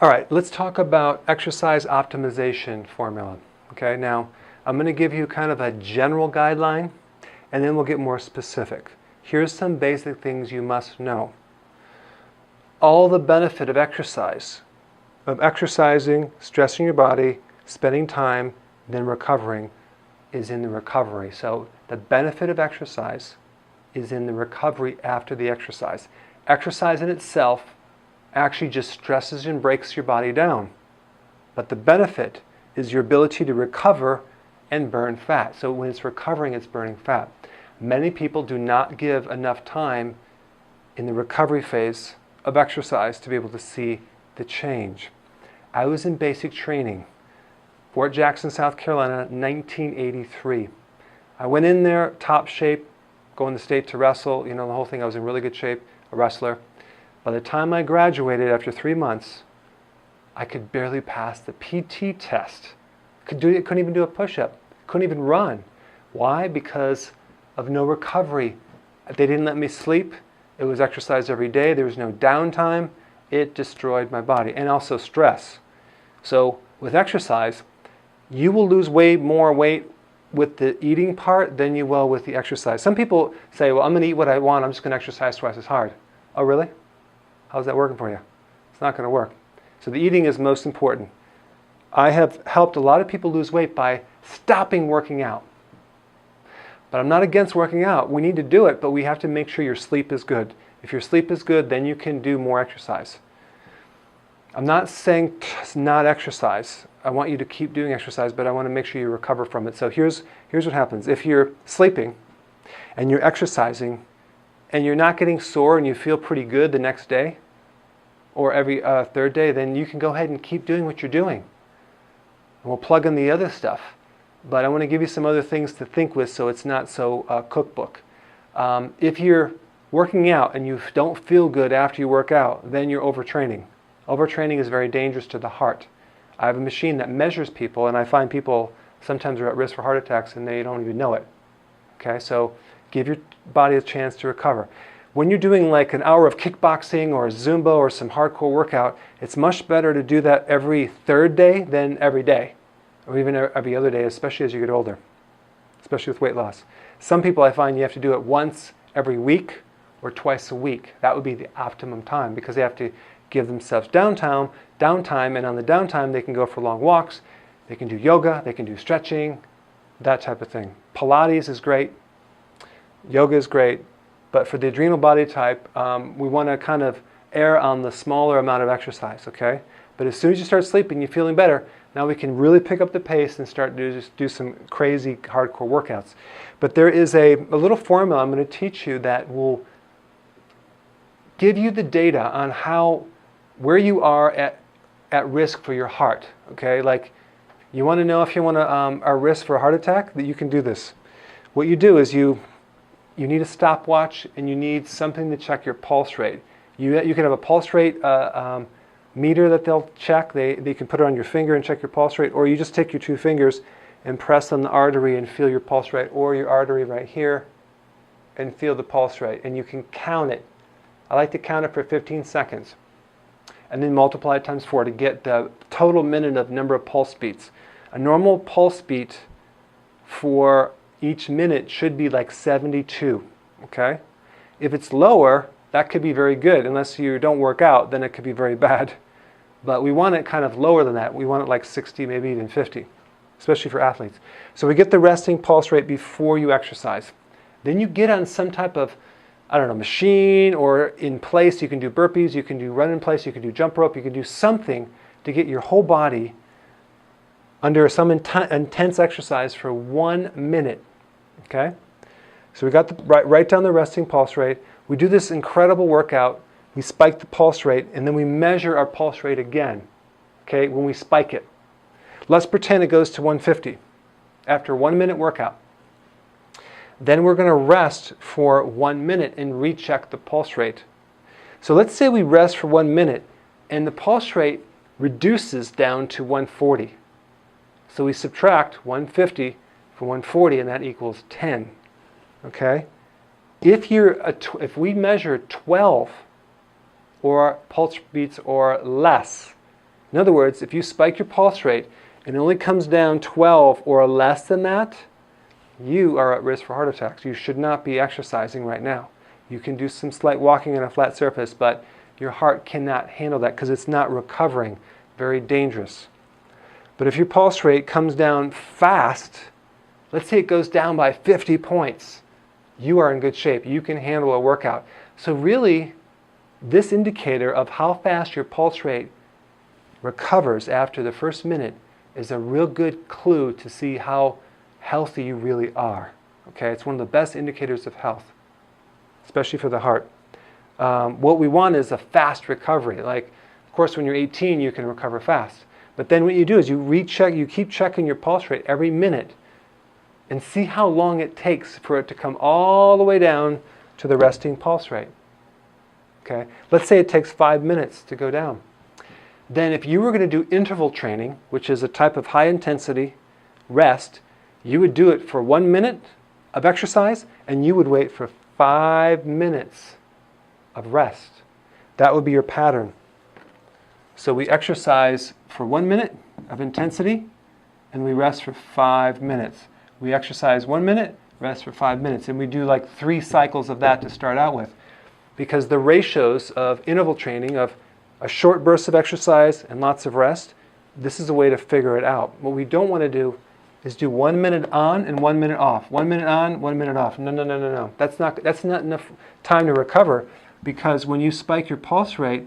All right, let's talk about exercise optimization formula. Okay, now I'm going to give you kind of a general guideline and then we'll get more specific. Here's some basic things you must know. All the benefit of exercise, of exercising, stressing your body, spending time, then recovering, is in the recovery. So the benefit of exercise is in the recovery after the exercise. Exercise in itself actually just stresses and breaks your body down. But the benefit is your ability to recover and burn fat. So when it's recovering, it's burning fat. Many people do not give enough time in the recovery phase of exercise to be able to see the change. I was in basic training, Fort Jackson, South Carolina, 1983. I went in there, top shape, going to state to wrestle, the whole thing. I was in really good shape, a wrestler. By the time I graduated after 3 months, I could barely pass the PT test. Couldn't even do a push-up. Couldn't even run. Why? Because of no recovery. They didn't let me sleep. It was exercise every day. There was no downtime. It destroyed my body. And also stress. So with exercise, you will lose way more weight with the eating part than you will with the exercise. Some people say, well, I'm going to eat what I want. I'm just going to exercise twice as hard. Oh, really? How's that working for you? It's not going to work. So the eating is most important. I have helped a lot of people lose weight by stopping working out. But I'm not against working out. We need to do it, but we have to make sure your sleep is good. If your sleep is good, then you can do more exercise. I'm not saying not exercise. I want you to keep doing exercise, but I want to make sure you recover from it. So here's what happens. If you're sleeping and you're exercising and you're not getting sore and you feel pretty good the next day or every third day, then you can go ahead and keep doing what you're doing. And we'll plug in the other stuff. But I want to give you some other things to think with so it's not so cookbook. If you're working out and you don't feel good after you work out, then you're overtraining. Overtraining is very dangerous to the heart. I have a machine that measures people, and I find people sometimes are at risk for heart attacks and they don't even know it. Okay, so give your body a chance to recover. When you're doing like an hour of kickboxing or Zumba or some hardcore workout, it's much better to do that every third day than every day, or even every other day, especially as you get older, especially with weight loss. Some people I find you have to do it once every week or twice a week. That would be the optimum time because they have to give themselves downtime, and on the downtime they can go for long walks, they can do yoga, they can do stretching, that type of thing. Pilates is great, yoga is great, but for the adrenal body type, we want to kind of err on the smaller amount of exercise, okay? But as soon as you start sleeping, you're feeling better, now we can really pick up the pace and start to just do some crazy hardcore workouts. But there is a little formula I'm going to teach you that will give you the data on where you are at risk for your heart, okay? Like, you want to know if you want to are risk for a heart attack, that you can do this. What you do is you need a stopwatch and you need something to check your pulse rate. You can have a pulse rate meter that they'll check. They can put it on your finger and check your pulse rate, or you just take your 2 fingers and press on the artery and feel your pulse rate, or your artery right here and feel the pulse rate, and you can count it. I like to count it for 15 seconds. And then multiply it times 4 to get the total minute of number of pulse beats. A normal pulse beat for each minute should be like 72, okay? If it's lower, that could be very good. Unless you don't work out, then it could be very bad. But we want it kind of lower than that. We want it like 60, maybe even 50, especially for athletes. So we get the resting pulse rate before you exercise. Then you get on some type of machine or in place. You can do burpees, you can do run in place, you can do jump rope, you can do something to get your whole body under some intense exercise for 1 minute, okay? So we got write down the resting pulse rate. We do this incredible workout, we spike the pulse rate, and then we measure our pulse rate again, okay, when we spike it. Let's pretend it goes to 150 after a 1 minute workout. Then we're going to rest for 1 minute and recheck the pulse rate. So let's say we rest for 1 minute and the pulse rate reduces down to 140. So we subtract 150 from 140 and that equals 10. Okay? If we measure 12 or pulse beats or less, In other words, if you spike your pulse rate and it only comes down 12 or less than that, you are at risk for heart attacks. You should not be exercising right now. You can do some slight walking on a flat surface, but your heart cannot handle that because it's not recovering. Very dangerous. But if your pulse rate comes down fast, let's say it goes down by 50 points, you are in good shape. You can handle a workout. So really, this indicator of how fast your pulse rate recovers after the first minute is a real good clue to see how healthy you really are. Okay, it's one of the best indicators of health, especially for the heart. What we want is a fast recovery. Like, of course, when you're 18, you can recover fast. But then what you do is you keep checking your pulse rate every minute and see how long it takes for it to come all the way down to the resting pulse rate. Okay, let's say it takes 5 minutes to go down. Then if you were going to do interval training, which is a type of high intensity rest, you would do it for 1 minute of exercise and you would wait for 5 minutes of rest. That would be your pattern. So we exercise for 1 minute of intensity and we rest for 5 minutes. We exercise 1 minute, rest for 5 minutes, and we do like 3 cycles of that to start out with. Because the ratios of interval training, of a short burst of exercise and lots of rest, this is a way to figure it out. What we don't want to do is do 1 minute on and 1 minute off. 1 minute on, 1 minute off. No. That's not enough time to recover, because when you spike your pulse rate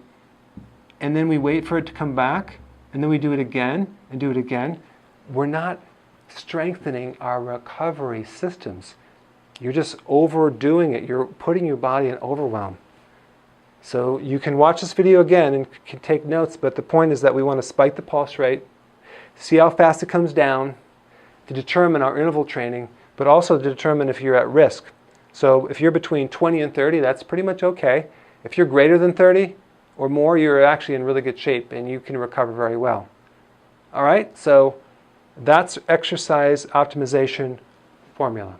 and then we wait for it to come back and then we do it again and do it again, we're not strengthening our recovery systems. You're just overdoing it. You're putting your body in overwhelm. So you can watch this video again and can take notes, but the point is that we want to spike the pulse rate, see how fast it comes down, to determine our interval training, but also to determine if you're at risk. So if you're between 20 and 30, that's pretty much okay. If you're greater than 30 or more, you're actually in really good shape and you can recover very well. All right, so that's exercise optimization formula.